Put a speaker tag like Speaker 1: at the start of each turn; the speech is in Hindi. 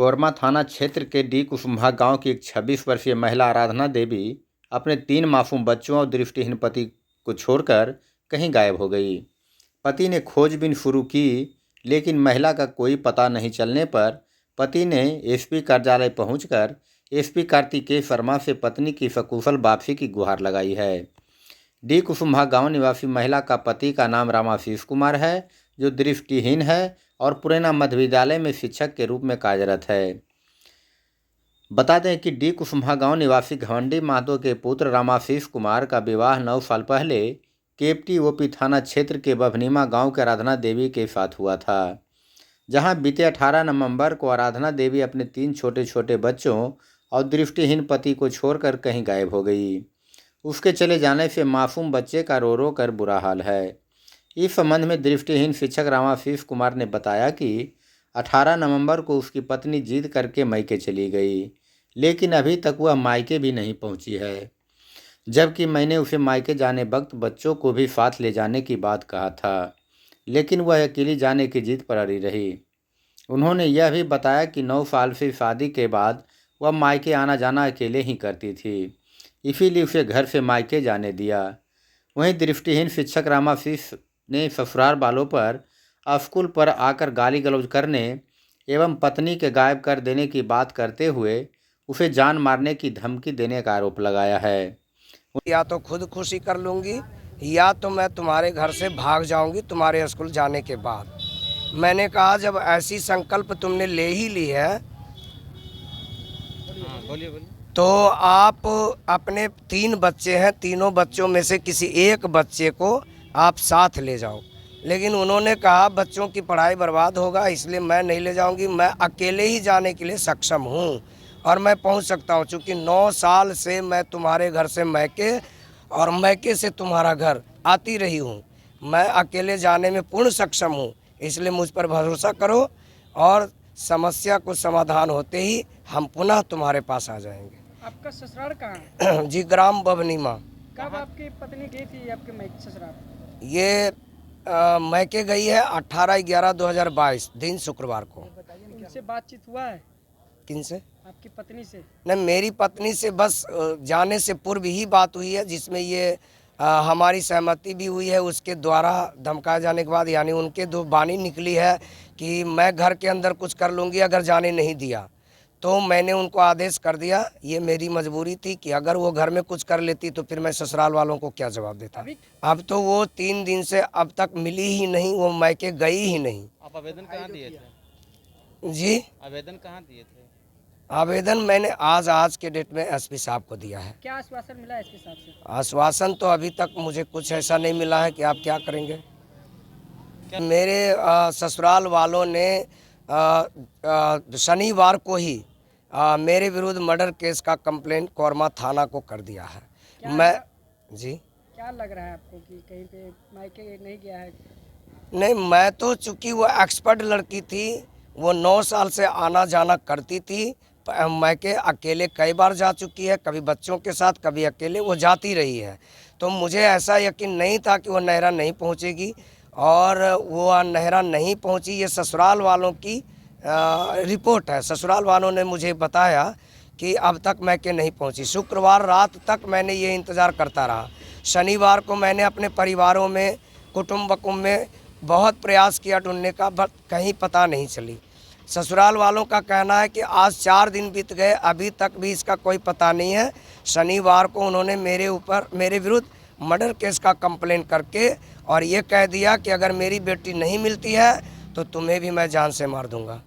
Speaker 1: कोरमा थाना क्षेत्र के डी कुसुम्भा गांव की एक 26 वर्षीय महिला आराधना देवी अपने 3 मासूम बच्चों और दृष्टिहीन पति को छोड़कर कहीं गायब हो गई। पति ने खोजबीन शुरू की, लेकिन महिला का कोई पता नहीं चलने पर पति ने एसपी कार्यालय पहुंचकर एसपी कार्तिकेय शर्मा से पत्नी की सकुशल वापसी की गुहार लगाई है। डी कुसुम्भा गांव निवासी महिला का पति का नाम रामाशीष कुमार है, जो दृष्टिहीन है और पुरैना मध्य विद्यालय में शिक्षक के रूप में कार्यरत है। बता दें कि डी कुसुम्भा गांव निवासी घमंडी महतो के पुत्र रामाशीष कुमार का विवाह 9 साल पहले केवटी ओपी थाना क्षेत्र के बभनीमा गांव के आराधना देवी के साथ हुआ था, जहां बीते 18 नवंबर को आराधना देवी अपने 3 छोटे छोटे बच्चों और दृष्टिहीन पति को छोड़कर कहीं गायब हो गई। उसके चले जाने से मासूम बच्चे का रो रो कर बुरा हाल है। इस संबंध में दृष्टिहीन शिक्षक रामाशीष कुमार ने बताया कि 18 नवंबर को उसकी पत्नी जिद करके मायके चली गई, लेकिन अभी तक वह मायके भी नहीं पहुंची है, जबकि मैंने उसे मायके जाने वक्त बच्चों को भी साथ ले जाने की बात कहा था, लेकिन वह अकेली जाने की जिद पर अड़ी रही। उन्होंने यह भी बताया कि 9 साल से शादी के बाद वह मायके आना जाना अकेले ही करती थी, इसीलिए उसे घर से मायके जाने दिया। वहीं दृष्टिहीन शिक्षक रामाशीष ने ससुराल वालों पर स्कूल पर आकर गाली गलौज करने एवं पत्नी के गायब कर देने की बात करते हुए उसे जान मारने की धमकी देने का आरोप लगाया है।
Speaker 2: या तो खुद खुशी कर लूँगी या तो मैं तुम्हारे घर से भाग जाऊंगी तुम्हारे स्कूल जाने के बाद। मैंने कहा जब ऐसी संकल्प तुमने ले ही ली है बोलिए। तो आप अपने 3 बच्चे हैं, तीनों बच्चों में से किसी एक बच्चे को आप साथ ले जाओ। लेकिन उन्होंने कहा बच्चों की पढ़ाई बर्बाद होगा, इसलिए मैं नहीं ले जाऊंगी, मैं अकेले ही जाने के लिए सक्षम हूं और मैं पहुंच सकता हूं। चूँकि 9 साल से मैं तुम्हारे घर से मैके और मैके से तुम्हारा घर आती रही हूं, मैं अकेले जाने में पूर्ण सक्षम हूं, इसलिए मुझ पर भरोसा करो और समस्या को समाधान होते ही हम पुनः तुम्हारे पास आ जाएंगे।
Speaker 3: आपका ससुराल कहाँ है?
Speaker 2: जी, ग्राम बभनीमा।
Speaker 3: कब आपकी पत्नी गई थी आपके ससुराल?
Speaker 2: ये मैके गई है 18/11/2022 दिन शुक्रवार को।
Speaker 3: उनसे बातचीत हुआ है?
Speaker 2: किनसे?
Speaker 3: आपकी पत्नी से?
Speaker 2: नहीं, मेरी पत्नी से बस जाने से पूर्व ही बात हुई है, जिसमें ये हमारी सहमति भी हुई है। उसके द्वारा धमकाए जाने के बाद यानी उनके 2 बानी निकली है कि मैं घर के अंदर कुछ कर लूँगी अगर जाने नहीं दिया। तो मैंने उनको आदेश कर दिया, ये मेरी मजबूरी थी कि अगर वो घर में कुछ कर लेती तो फिर मैं ससुराल वालों को क्या जवाब देता। अब तो वो 3 दिन से अब तक मिली ही नहीं, वो मैके गई ही नहीं।
Speaker 4: आप आवेदन कहाँ दिए थे?
Speaker 2: जी,
Speaker 4: आवेदन कहाँ दिए थे?
Speaker 2: आवेदन मैंने आज के डेट में एसपी साहब को दिया है।
Speaker 3: क्या आश्वासन मिला एसपी साहब से?
Speaker 2: आश्वासन तो अभी तक मुझे कुछ ऐसा नहीं मिला है कि आप क्या करेंगे। मेरे ससुराल वालों ने शनिवार को ही मेरे विरुद्ध मर्डर केस का कंप्लेंट कोरमा थाना को कर दिया है। मैं जी,
Speaker 3: क्या लग रहा है आपको कि कहीं पे मायके नहीं गया है?
Speaker 2: नहीं, मैं तो चूँकि वो एक्सपर्ट लड़की थी, वो 9 साल से आना जाना करती थी, मायके अकेले कई बार जा चुकी है, कभी बच्चों के साथ कभी अकेले वो जाती रही है। तो मुझे ऐसा यकीन नहीं था कि वो नहरा नहीं पहुँचेगी, और वो नहरा नहीं पहुँची। ये ससुराल वालों की रिपोर्ट है। ससुराल वालों ने मुझे बताया कि अब तक मैके नहीं पहुंची। शुक्रवार रात तक मैंने ये इंतज़ार करता रहा। शनिवार को मैंने अपने परिवारों में कुटुंबकों में बहुत प्रयास किया ढूंढने का, बट कहीं पता नहीं चली। ससुराल वालों का कहना है कि आज 4 दिन बीत गए, अभी तक भी इसका कोई पता नहीं है। शनिवार को उन्होंने मेरे विरुद्ध मर्डर केस का कंप्लेंट करके और ये कह दिया कि अगर मेरी बेटी नहीं मिलती है तो तुम्हें भी मैं जान से मार दूंगा।